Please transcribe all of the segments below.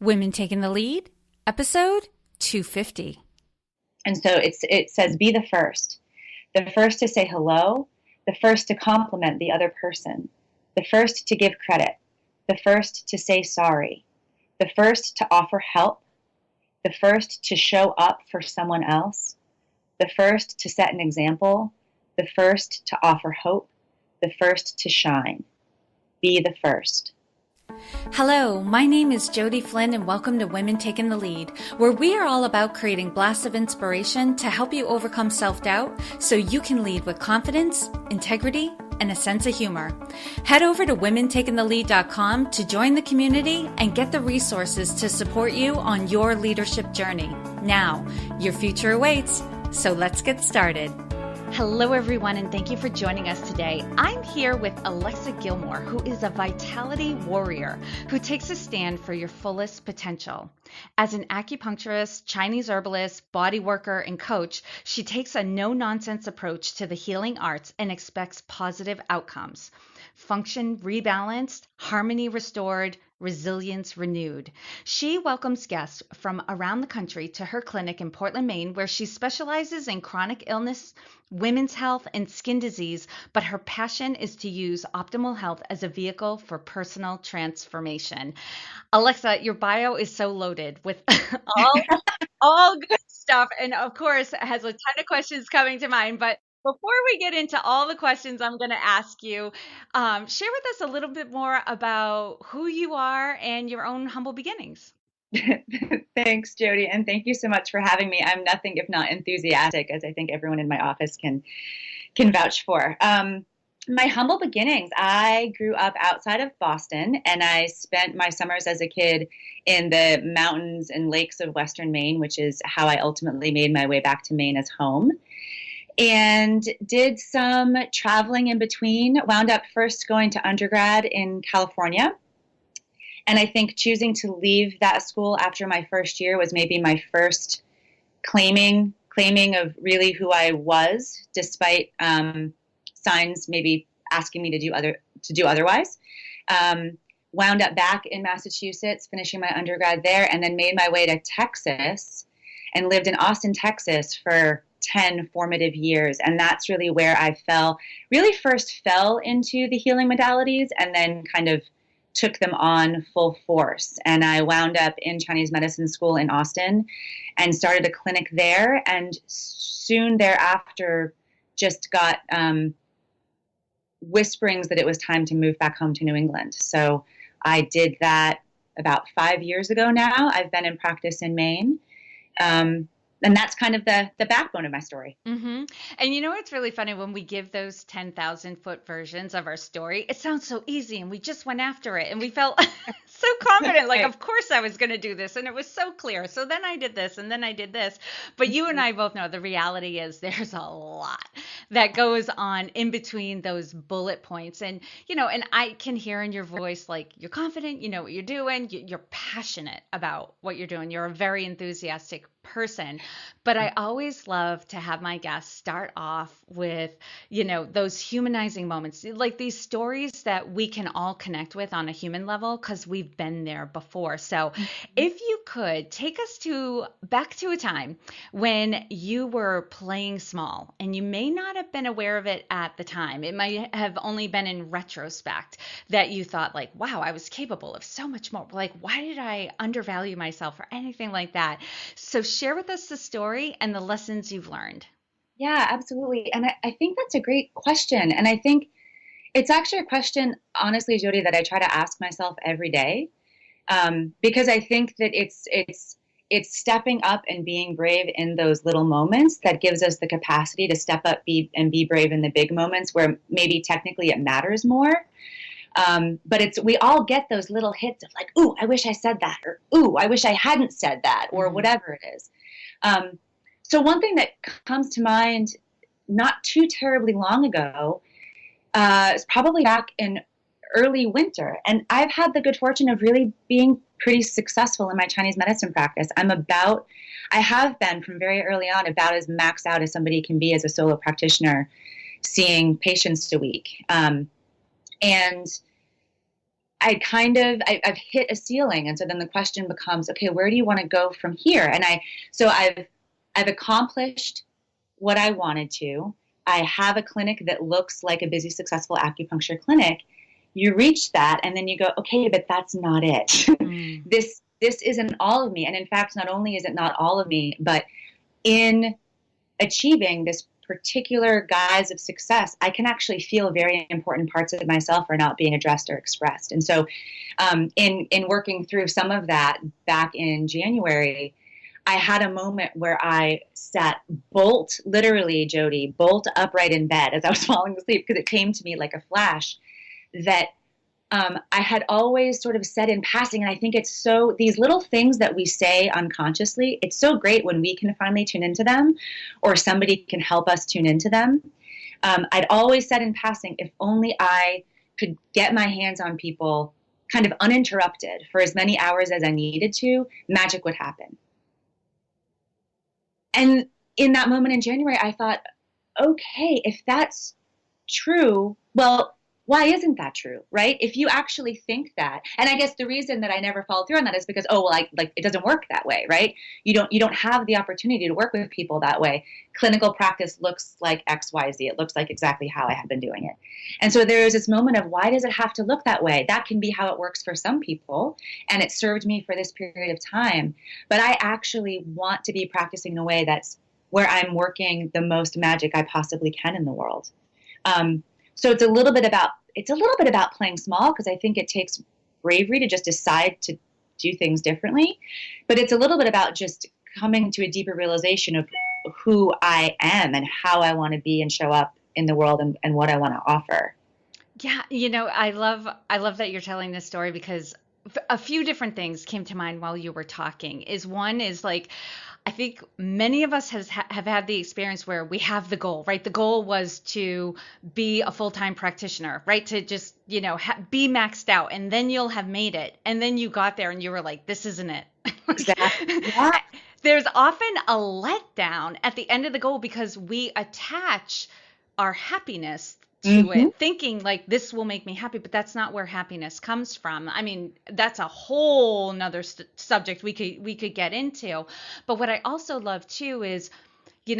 Women Taking the Lead, episode 250. And so it says, be the first to say hello, the first to compliment the other person, the first to give credit, the first to say sorry, the first to offer help, the first to show up for someone else, the first to set an example, the first to offer hope, the first to shine. Be the first. Hello, my name is Jody Flynn and welcome to Women Taking the Lead, where we are all about creating blasts of inspiration to help you overcome self-doubt so you can lead with confidence, integrity, and a sense of humor. Head over to womentakingthelead.com to join the community and get the resources to support you on your leadership journey. Now, your future awaits, so let's get started. Hello, everyone, and thank you for joining us today. I'm here with Alexa Gilmore, who is a vitality warrior who takes a stand for your fullest potential. As an acupuncturist, Chinese herbalist, bodyworker, and coach, she takes a no-nonsense approach to the healing arts and expects positive outcomes. Function rebalanced, harmony restored, resilience renewed. She welcomes guests from around the country to her clinic in Portland, Maine, where she specializes in chronic illness, women's health, and skin disease, but her passion is to use optimal health as a vehicle for personal transformation. Alexa, your bio is so loaded with all good stuff, and of course has a ton of questions coming to mind, but before we get into all the questions I'm going to ask you, share with us a little bit more about who you are and your own humble beginnings. Thanks, Jody, and thank you so much for having me. I'm nothing if not enthusiastic, as I think everyone in my office can vouch for. My humble beginnings, I grew up outside of Boston, and I spent my summers as a kid in the mountains and lakes of Western Maine, which is how I ultimately made my way back to Maine as home. And did some traveling in between, wound up first going to undergrad in California. And I think choosing to leave that school after my first year was maybe my first claiming of really who I was, despite signs maybe asking me to do otherwise. Wound up back in Massachusetts, finishing my undergrad there, and then made my way to Texas and lived in Austin, Texas for 10 formative years. And that's really where I first fell into the healing modalities and then kind of took them on full force. And I wound up in Chinese medicine school in Austin and started a clinic there. And soon thereafter just got whisperings that it was time to move back home to New England. So I did that about 5 years ago now. I've been in practice in Maine. And that's kind of the backbone of my story. Mm-hmm. And you know what's really funny? When we give those 10,000 foot versions of our story, it sounds so easy and we just went after it and we felt so confident, like, of course I was going to do this. And it was so clear. So then I did this and then I did this. But you and I both know the reality is there's a lot that goes on in between those bullet points. And, and I can hear in your voice, like, you're confident, you know what you're doing, you're passionate about what you're doing. You're a very enthusiastic person. But I always love to have my guests start off with, those humanizing moments, like these stories that we can all connect with on a human level because we've been there before. So if you could take us back to a time when you were playing small and you may not have been aware of it at the time. It might have only been in retrospect that you thought like, wow, I was capable of so much more. Like, why did I undervalue myself or anything like that? So share with us the story and the lessons you've learned. Yeah, absolutely. And I think that's a great question. And I think it's actually a question, honestly, Jody, that I try to ask myself every day, because I think that it's stepping up and being brave in those little moments that gives us the capacity to step up and be brave in the big moments where maybe technically it matters more. But we all get those little hits of like, ooh, I wish I said that, or ooh, I wish I hadn't said that, or whatever it is. So one thing that comes to mind not too terribly long ago is probably back in early winter. And I've had the good fortune of really being pretty successful in my Chinese medicine practice. I have been from very early on about as maxed out as somebody can be as a solo practitioner, seeing patients a week. And I've hit a ceiling. And so then the question becomes, okay, where do you want to go from here? So I've accomplished what I wanted to. I have a clinic that looks like a busy, successful acupuncture clinic. You reach that and then you go, okay, but that's not it. Mm. This isn't all of me. And in fact, not only is it not all of me, but in achieving this particular guise of success, I can actually feel very important parts of myself are not being addressed or expressed. And so in working through some of that back in January, I had a moment where I sat literally, Jody, bolt upright in bed as I was falling asleep, because it came to me like a flash that I had always sort of said in passing. And I think it's so, these little things that we say unconsciously, it's so great when we can finally tune into them, or somebody can help us tune into them. I'd always said in passing, if only I could get my hands on people kind of uninterrupted for as many hours as I needed to, magic would happen. And in that moment in January, I thought, okay, if that's true, well, why isn't that true, right? If you actually think that, and I guess the reason that I never followed through on that is because, oh, well, like it doesn't work that way, right? You don't have the opportunity to work with people that way. Clinical practice looks like X, Y, Z. It looks like exactly how I have been doing it. And so there is this moment of, why does it have to look that way? That can be how it works for some people, and it served me for this period of time. But I actually want to be practicing in a way that's where I'm working the most magic I possibly can in the world. So it's a little bit about playing small, because I think it takes bravery to just decide to do things differently. But it's a little bit about just coming to a deeper realization of who I am and how I want to be and show up in the world, and what I want to offer. Yeah, I love that you're telling this story, because a few different things came to mind while you were talking. One is like, I think many of us have had the experience where we have the goal, right? The goal was to be a full-time practitioner, right? To just, be maxed out, and then you'll have made it. And then you got there and you were like, this isn't it. Exactly. Yeah. There's often a letdown at the end of the goal, because we attach our happiness to it, thinking like, this will make me happy, but that's not where happiness comes from. I mean, that's a whole nother subject we could get into. But what I also love too is,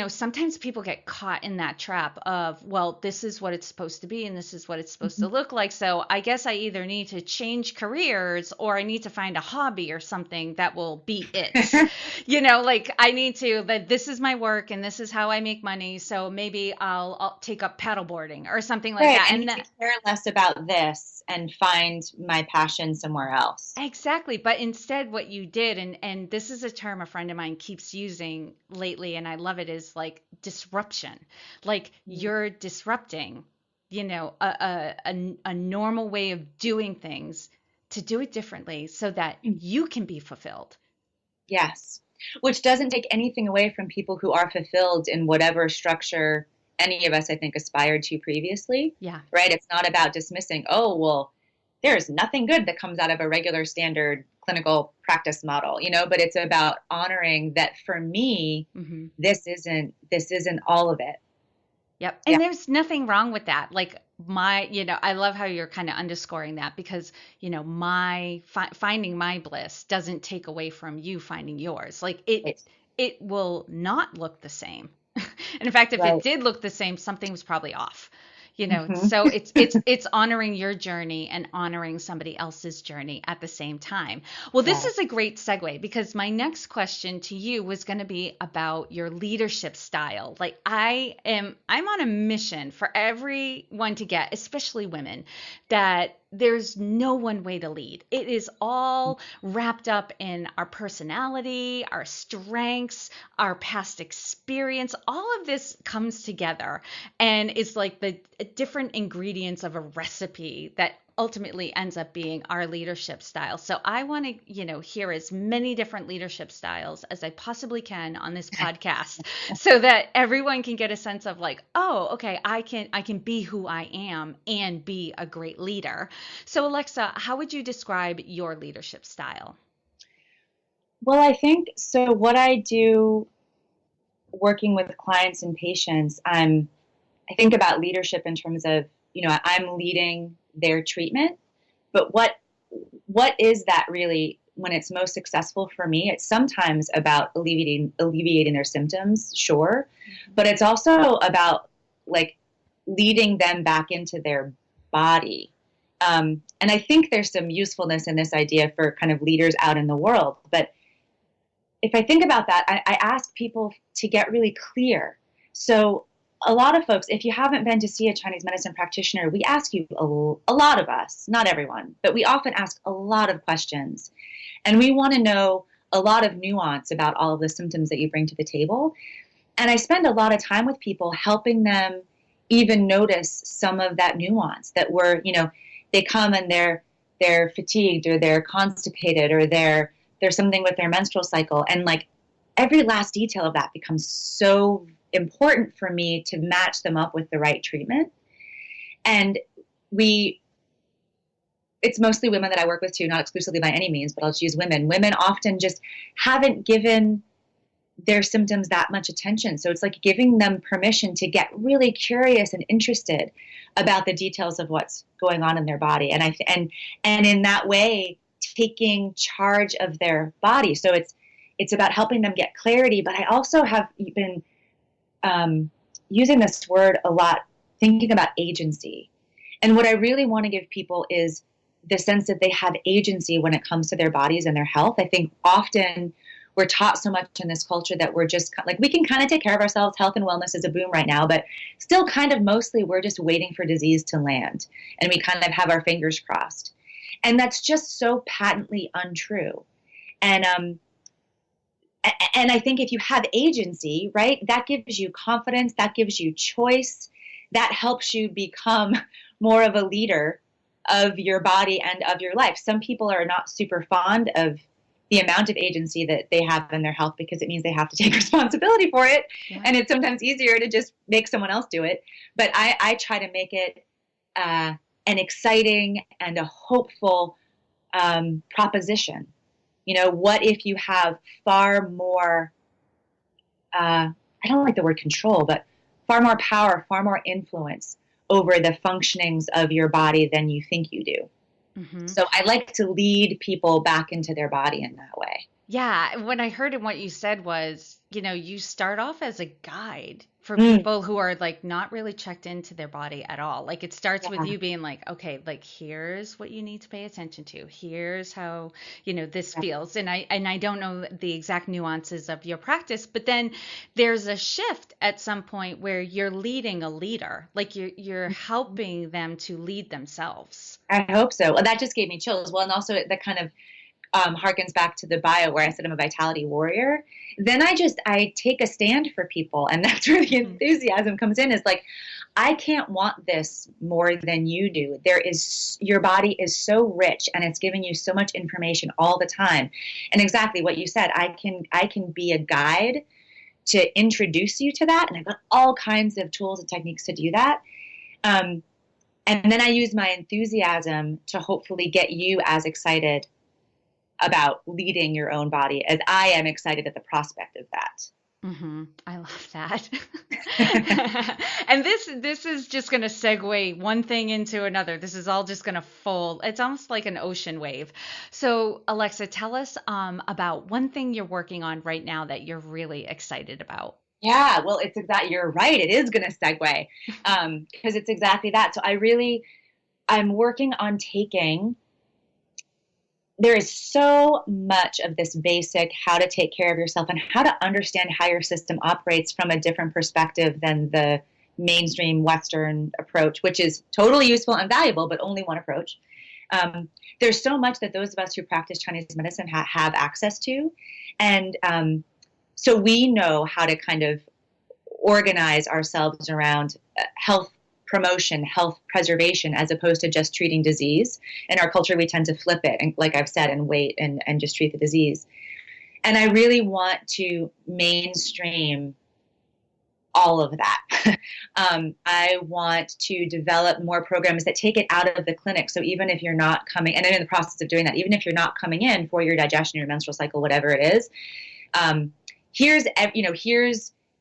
sometimes people get caught in that trap of, well, this is what it's supposed to be and this is what it's supposed to look like. So I guess I either need to change careers, or I need to find a hobby or something that will be it. Like I need to, that this is my work and this is how I make money. So maybe I'll take up paddleboarding or something like that. And I care less about this and find my passion somewhere else. Exactly. But instead what you did, and this is a term a friend of mine keeps using lately, and I love it, is like disruption. Like you're disrupting, a normal way of doing things, to do it differently so that you can be fulfilled. Yes. Which doesn't take anything away from people who are fulfilled in whatever structure any of us, I think, aspired to previously. Yeah. Right? It's not about dismissing, oh, well, there's nothing good that comes out of a regular standard clinical practice model, but it's about honoring that for me, this isn't all of it. Yep. And there's nothing wrong with that. Like I love how you're kind of underscoring that, because, my finding my bliss doesn't take away from you finding yours. Like it will not look the same. And in fact, if it did look the same, something was probably off. So it's honoring your journey and honoring somebody else's journey at the same time. Well, this is a great segue, because my next question to you was going to be about your leadership style. Like I'm on a mission for everyone to get, especially women, that there's no one way to lead. It is all wrapped up in our personality, our strengths, our past experience. All of this comes together and is like the different ingredients of a recipe that ultimately ends up being our leadership style. So I want to, hear as many different leadership styles as I possibly can on this podcast, so that everyone can get a sense of like, oh, okay, I can be who I am and be a great leader. So Alexa, how would you describe your leadership style? Well, I think so. What I do working with clients and patients, I think about leadership in terms of, I'm leading their treatment, but what what is that really when it's most successful for me? It's sometimes about alleviating their symptoms, sure, but it's also about like leading them back into their body. And I think there's some usefulness in this idea for kind of leaders out in the world. But if I think about that, I ask people to get really clear. So a lot of folks, if you haven't been to see a Chinese medicine practitioner, we ask you, a lot of us, not everyone, but we often ask a lot of questions. And we want to know a lot of nuance about all of the symptoms that you bring to the table. And I spend a lot of time with people helping them even notice some of that nuance that they come and they're fatigued, or they're constipated, or there's something with their menstrual cycle. And like every last detail of that becomes so important for me to match them up with the right treatment. And it's mostly women that I work with too, not exclusively by any means, but I'll just use women. Women often just haven't given their symptoms that much attention. So it's like giving them permission to get really curious and interested about the details of what's going on in their body. And in that way, taking charge of their body. So it's about helping them get clarity. But I also have been using this word a lot, thinking about agency. And what I really want to give people is the sense that they have agency when it comes to their bodies and their health. I think often we're taught so much in this culture that we're just like, we can kind of take care of ourselves. Health and wellness is a boom right now, but still kind of mostly we're just waiting for disease to land, and we kind of have our fingers crossed. And that's just so patently untrue. And I think if you have agency, right, that gives you confidence, that gives you choice, that helps you become more of a leader of your body and of your life. Some people are not super fond of the amount of agency that they have in their health because it means they have to take responsibility for it. Yeah. And it's sometimes easier to just make someone else do it. But I try to make it an exciting and a hopeful proposition. What if you have far more, I don't like the word control, but far more power, far more influence over the functionings of your body than you think you do. Mm-hmm. So I like to lead people back into their body in that way. Yeah. When I heard what you said was, you start off as a guide for people who are like not really checked into their body at all. Like it starts with you being like, okay, like here's what you need to pay attention to. Here's how, this feels. And I don't know the exact nuances of your practice, but then there's a shift at some point where you're leading a leader, like you're helping them to lead themselves. I hope so. Well, that just gave me chills. Well, and also that kind of harkens back to the bio where I said I'm a vitality warrior. Then I take a stand for people. And that's where the enthusiasm comes in, is like, I can't want this more than you do. Your body is so rich and it's giving you so much information all the time. And exactly what you said, I can be a guide to introduce you to that. And I've got all kinds of tools and techniques to do that. And then I use my enthusiasm to hopefully get you as excited about leading your own body as I am excited at the prospect of that. Mm-hmm. I love that. And this is just going to segue one thing into another. This is all just going to fold. It's almost like an ocean wave. So Alexa, tell us about one thing you're working on right now that you're really excited about. Yeah, well, you're right. It is going to segue because it's exactly that. So I'm working on there is so much of this basic how to take care of yourself and how to understand how your system operates from a different perspective than the mainstream Western approach, which is totally useful and valuable, but only one approach. There's so much that those of us who practice Chinese medicine have access to. And so we know how to kind of organize ourselves around health promotion, health preservation, as opposed to just treating disease. In our culture, we tend to flip it, and like I've said, and wait and just treat the disease. And I really want to mainstream all of that. I want to develop more programs that take it out of the clinic. So even if you're not coming, and I'm in the process of doing that, even if you're not coming in for your digestion, your menstrual cycle, whatever it is, here's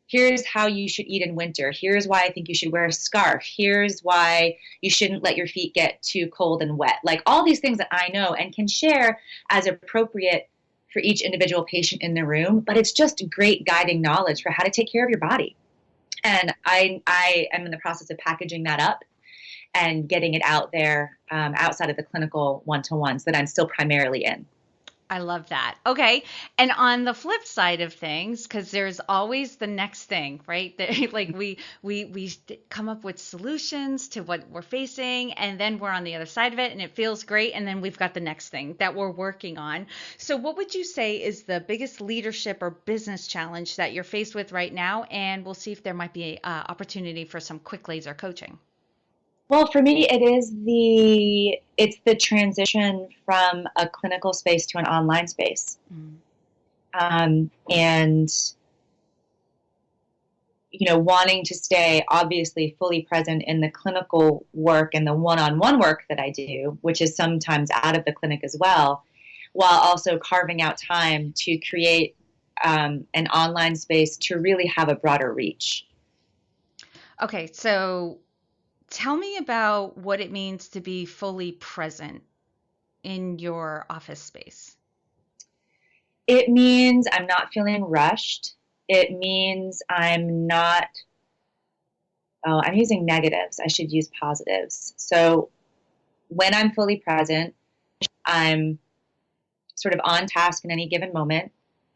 here's how you should eat in winter. Here's why I think you should wear a scarf. Here's why you shouldn't let your feet get too cold and wet. Like all these things that I know and can share as appropriate for each individual patient in the room, but it's just great guiding knowledge for how to take care of your body. And I am in the process of packaging that up and getting it out there outside of the clinical one-to-ones that I'm still primarily in. I love that. Okay. And on the flip side of things, because there's always the next thing, right? Like we come up with solutions to what we're facing, and then we're on the other side of it and it feels great. And then we've got the next thing that we're working on. So what would you say is the biggest leadership or business challenge that you're faced with right now? And we'll see if there might be an opportunity for some quick laser coaching. Well, for me, it's the transition from a clinical space to an online space. And, wanting to stay obviously fully present in the clinical work and the one-on-one work that I do, which is sometimes out of the clinic as well, while also carving out time to create an online space to really have a broader reach. Okay, so tell me about what it means to be fully present in your office space. It means I'm not feeling rushed. It means I'm using negatives. I should use positives. So when I'm fully present, I'm sort of on task in any given moment.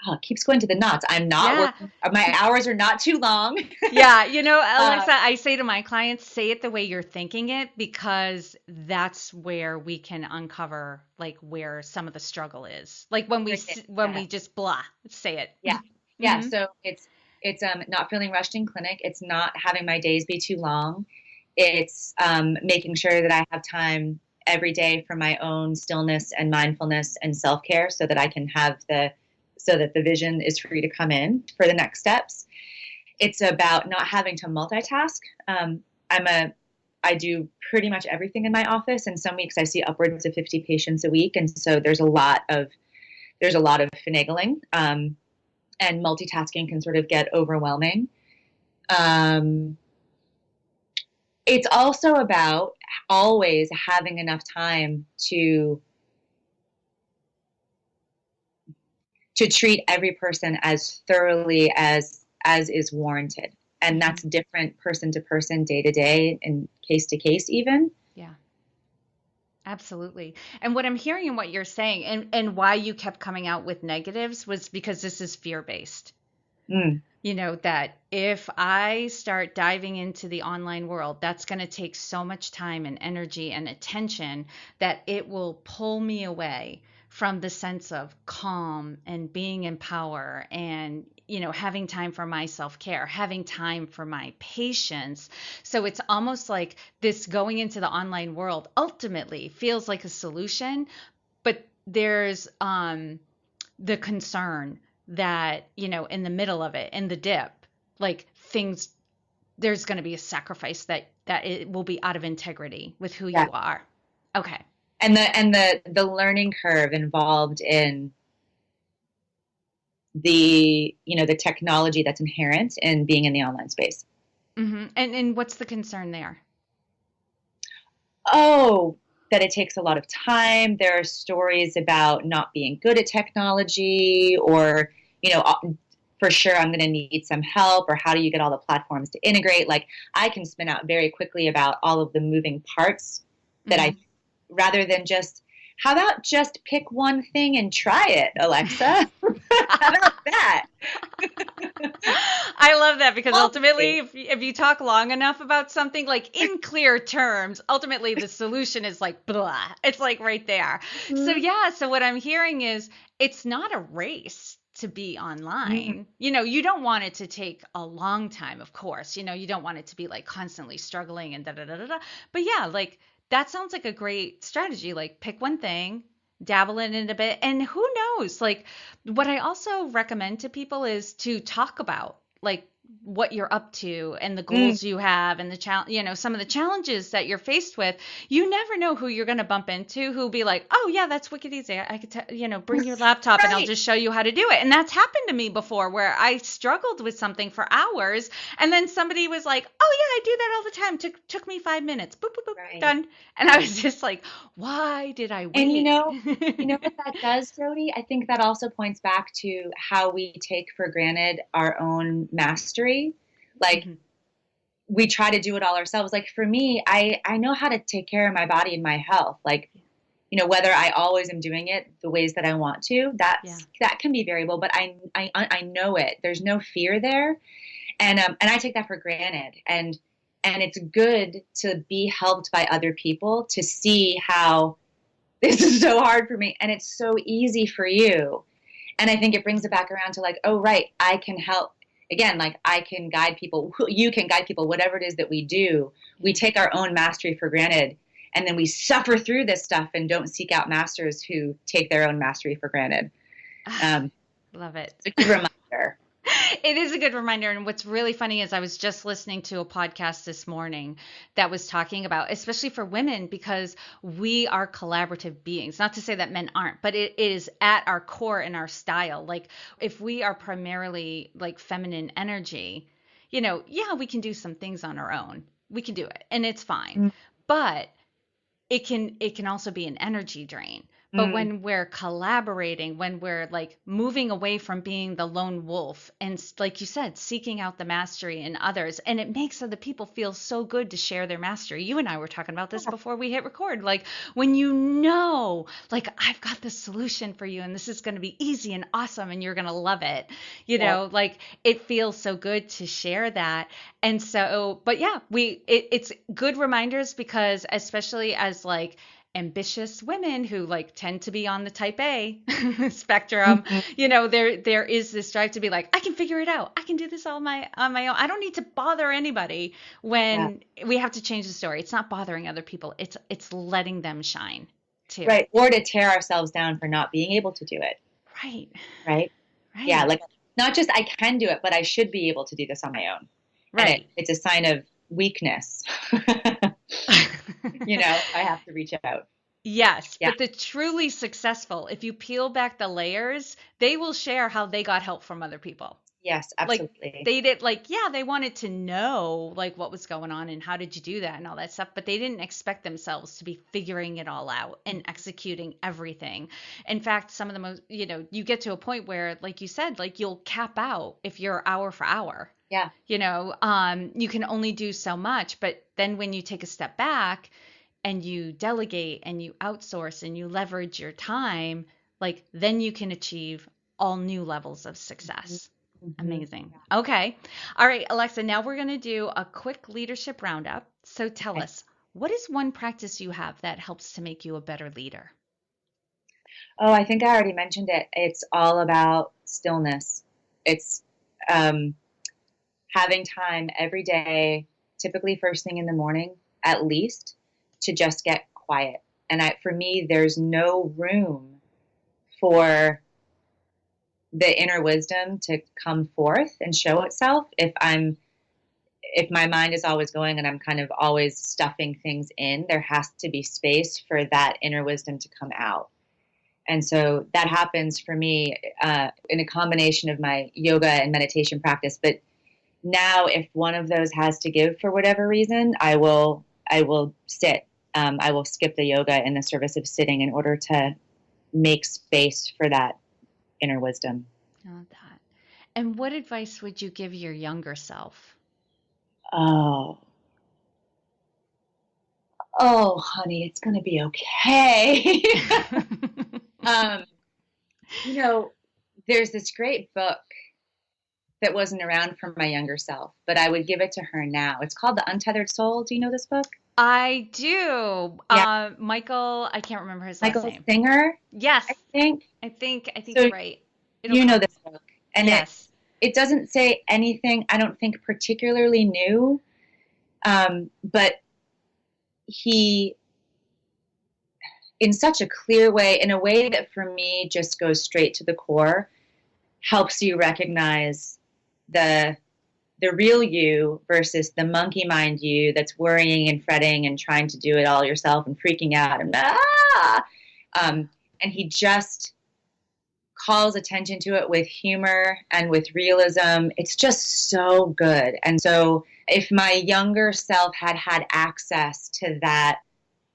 Oh, it keeps going to the knots. I'm not working. My hours are not too long. Yeah. Alexa, I say to my clients, say it the way you're thinking it, because that's where we can uncover like where some of the struggle is. Like when we just blah, say it. Yeah. Yeah. Mm-hmm. So it's not feeling rushed in clinic. It's not having my days be too long. It's making sure that I have time every day for my own stillness and mindfulness and self-care so that I can have so that the vision is free to come in for the next steps. It's about not having to multitask. I do pretty much everything in my office, and some weeks I see upwards of 50 patients a week, and so there's a lot of finagling, and multitasking can sort of get overwhelming. It's also about always having enough time to treat every person as thoroughly as is warranted. And that's different person to person, day to day, and case to case even. Yeah, absolutely. And what I'm hearing and what you're saying and why you kept coming out with negatives was because this is fear-based. That if I start diving into the online world, that's going to take so much time and energy and attention that it will pull me away from the sense of calm and being in power and, having time for my self-care, having time for my patients. So it's almost like this going into the online world ultimately feels like a solution, but there's the concern that, in the middle of it, in the dip, like there's going to be a sacrifice that it will be out of integrity with who you are. Okay. And the learning curve involved in the technology that's inherent in being in the online space. Mm-hmm. And what's the concern there? Oh, that it takes a lot of time. There are stories about not being good at technology, or for sure I'm going to need some help, or how do you get all the platforms to integrate? Like I can spin out very quickly about all of the moving parts that rather than just, how about just pick one thing and try it, Alexa? How about that? I love that, because ultimately, if you talk long enough about something, like in clear terms, ultimately the solution is like blah. It's like right there. Mm-hmm. So what I'm hearing is it's not a race to be online. Mm-hmm. You don't want it to take a long time, of course. You don't want it to be like constantly struggling and da-da-da-da-da. But like that sounds like a great strategy. Like pick one thing, dabble in it a bit, and who knows? Like what I also recommend to people is to talk about like what you're up to and the goals you have and the some of the challenges that you're faced with, you never know who you're going to bump into who'll be like, oh yeah, that's wicked easy. I could, bring your laptop and I'll Right. just show you how to do it. And that's happened to me before where I struggled with something for hours. And then somebody was like, oh yeah, I do that all the time. Took me 5 minutes. Boop, boop, boop, Right. done. And I was just like, why did I wait? And you know what that does, Jody? I think that also points back to how we take for granted our own mastery. Like we try to do it all ourselves. Like for me, I know how to take care of my body and my health. Like, whether I always am doing it the ways that I want to, that can be variable, but I know it. There's no fear there. And I take that for granted. And it's good to be helped by other people to see how this is so hard for me and it's so easy for you. And I think it brings it back around to like, oh, right, I can help. Again, like I can guide people, you can guide people, whatever it is that we do. We take our own mastery for granted and then we suffer through this stuff and don't seek out masters who take their own mastery for granted. Love it. It's a good reminder. It is a good reminder. And what's really funny is I was just listening to a podcast this morning that was talking about, especially for women, because we are collaborative beings. Not to say that men aren't, but it is at our core in our style. Like if we are primarily like feminine energy, we can do some things on our own. We can do it and it's fine. But it can also be an energy drain. But when we're collaborating, when we're like moving away from being the lone wolf and like you said, seeking out the mastery in others, and it makes other people feel so good to share their mastery. You and I were talking about this before we hit record. Like when like I've got the solution for you and this is going to be easy and awesome and you're going to love it. Like it feels so good to share that. And so, but yeah, it's good reminders because especially as like ambitious women who like tend to be on the type A spectrum, there is this drive to be like, I can figure it out. I can do this on my own. I don't need to bother anybody when we have to change the story. It's not bothering other people. It's letting them shine too. Right. Or to tear ourselves down for not being able to do it. Right. Right. Yeah. Like not just I can do it, but I should be able to do this on my own. Right. It's a sign of weakness. I have to reach out. Yes, yeah. But the truly successful, if you peel back the layers, they will share how they got help from other people. Yes, absolutely. Like they did, like, they wanted to know like what was going on and how did you do that and all that stuff, but they didn't expect themselves to be figuring it all out and executing everything. In fact, some of the most, you get to a point where, like you said, like you'll cap out if you're hour for hour. Yeah. You can only do so much, but then when you take a step back and you delegate and you outsource and you leverage your time, like then you can achieve all new levels of success. Amazing. Okay. All right, Alexa, now we're going to do a quick leadership roundup. So tell us, what is one practice you have that helps to make you a better leader? Oh, I think I already mentioned it. It's all about stillness. It's having time every day, typically first thing in the morning, at least, to just get quiet. And for me, there's no room for the inner wisdom to come forth and show itself if my mind is always going and I'm kind of always stuffing things in. There has to be space for that inner wisdom to come out. And so that happens for me in a combination of my yoga and meditation practice. But now if one of those has to give for whatever reason, I will sit. I will skip the yoga in the service of sitting in order to make space for that inner wisdom. I love that. And what advice would you give your younger self? Oh, honey, it's going to be okay. There's this great book that wasn't around for my younger self, but I would give it to her now. It's called The Untethered Soul. Do you know this book? I do. Yeah. Michael, I can't remember his last name. Michael Singer? Yes. I think so, you're right. You know this book. And yes. It doesn't say anything, I don't think, particularly new, but he, in such a clear way, in a way that for me just goes straight to the core, helps you recognize the the real you versus the monkey mind you that's worrying and fretting and trying to do it all yourself and freaking out and he just calls attention to it with humor and with realism. It's just so good. And so if my younger self had had access to that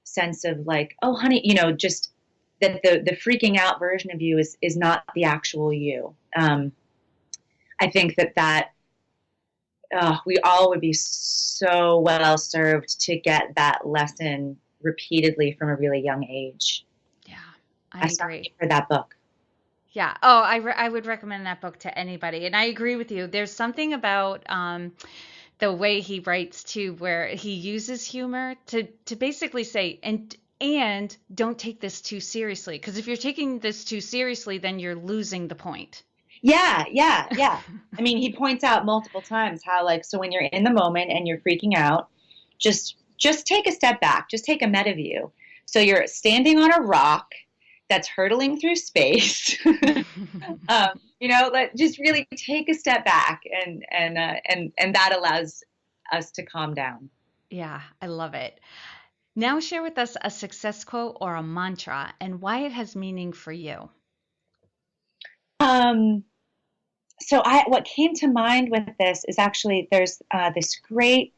sense of like, oh, honey, just that the freaking out version of you is not the actual you. I think that we all would be so well served to get that lesson repeatedly from a really young age. Yeah, I agree. For that book. Yeah. Oh, I would recommend that book to anybody. And I agree with you. There's something about the way he writes too, where he uses humor to basically say, and don't take this too seriously. Because if you're taking this too seriously, then you're losing the point. Yeah. I mean, he points out multiple times how so when you're in the moment and you're freaking out, just take a step back, just take a meta view. So you're standing on a rock that's hurtling through space. Just really take a step back and that allows us to calm down. Yeah, I love it. Now share with us a success quote or a mantra and why it has meaning for you. What came to mind with this is actually there's this great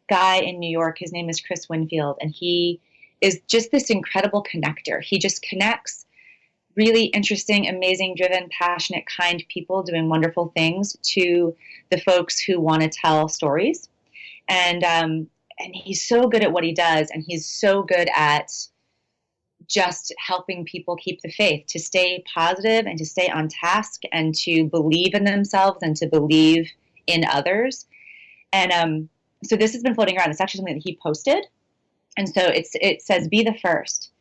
guy in New York. His name is Chris Winfield, and he is just this incredible connector. He just connects really interesting, amazing, driven, passionate, kind people doing wonderful things to the folks who want to tell stories. And he's so good at what he does, and he's so good at just helping people keep the faith, to stay positive and to stay on task and to believe in themselves and to believe in others. And so this has been floating around. It's actually something that he posted. And so it says, be the first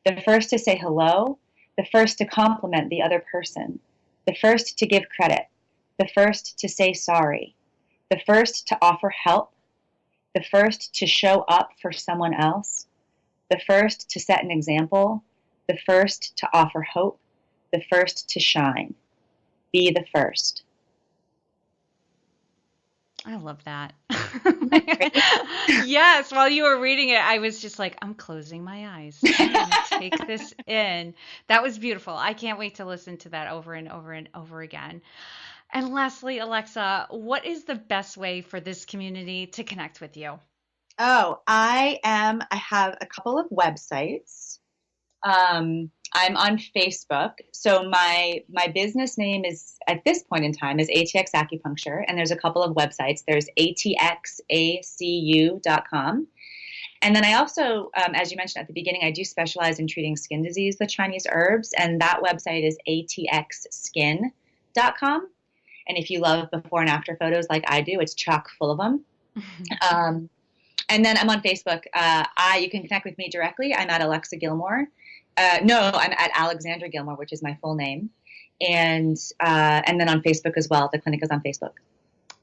to say hello, the first to compliment the other person, the first to give credit, the first to say sorry, the first to offer help, the first to show up for someone else, the first to set an example, the first to offer hope, the first to shine. Be the first. I love that. Yes, while you were reading it, I was just like, I'm closing my eyes. I'm going to take this in. That was beautiful. I can't wait to listen to that over and over and over again. And lastly, Alexa, what is the best way for this community to connect with you? Oh, I have a couple of websites. I'm on Facebook. So my business name is, at this point in time, is ATX Acupuncture. And there's a couple of websites. There's atxacu.com. And then I also, as you mentioned at the beginning, I do specialize in treating skin disease with Chinese herbs. And that website is atxskin.com. And if you love before and after photos like I do, it's chock full of them. And then I'm on Facebook. You can connect with me directly. I'm at Alexa Gilmore. No, I'm at Alexandra Gilmore, which is my full name. And then on Facebook as well. The clinic is on Facebook.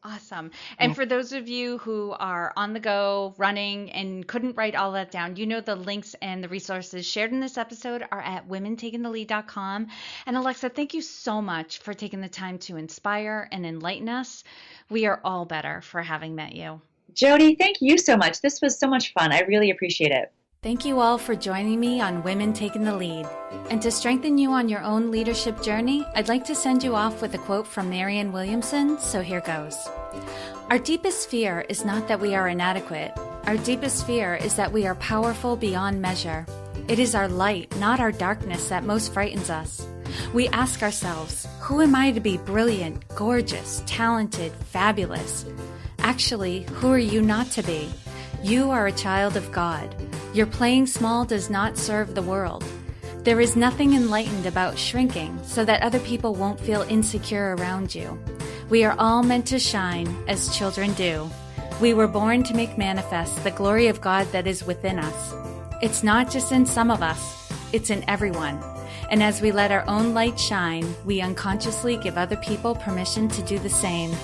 Awesome. And for those of you who are on the go, running, and couldn't write all that down, the links and the resources shared in this episode are at womentakingthelead.com. And Alexa, thank you so much for taking the time to inspire and enlighten us. We are all better for having met you. Jody, thank you so much. This was so much fun. I really appreciate it. Thank you all for joining me on Women Taking the Lead. And to strengthen you on your own leadership journey, I'd like to send you off with a quote from Marianne Williamson, so here goes. Our deepest fear is not that we are inadequate. Our deepest fear is that we are powerful beyond measure. It is our light, not our darkness, that most frightens us. We ask ourselves, who am I to be brilliant, gorgeous, talented, fabulous? Actually, who are you not to be? You are a child of God. Your playing small does not serve the world. There is nothing enlightened about shrinking so that other people won't feel insecure around you. We are all meant to shine as children do. We were born to make manifest the glory of God that is within us. It's not just in some of us, it's in everyone. And as we let our own light shine, we unconsciously give other people permission to do the same.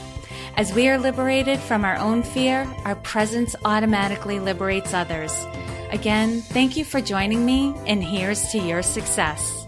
As we are liberated from our own fear, our presence automatically liberates others. Again, thank you for joining me, and here's to your success.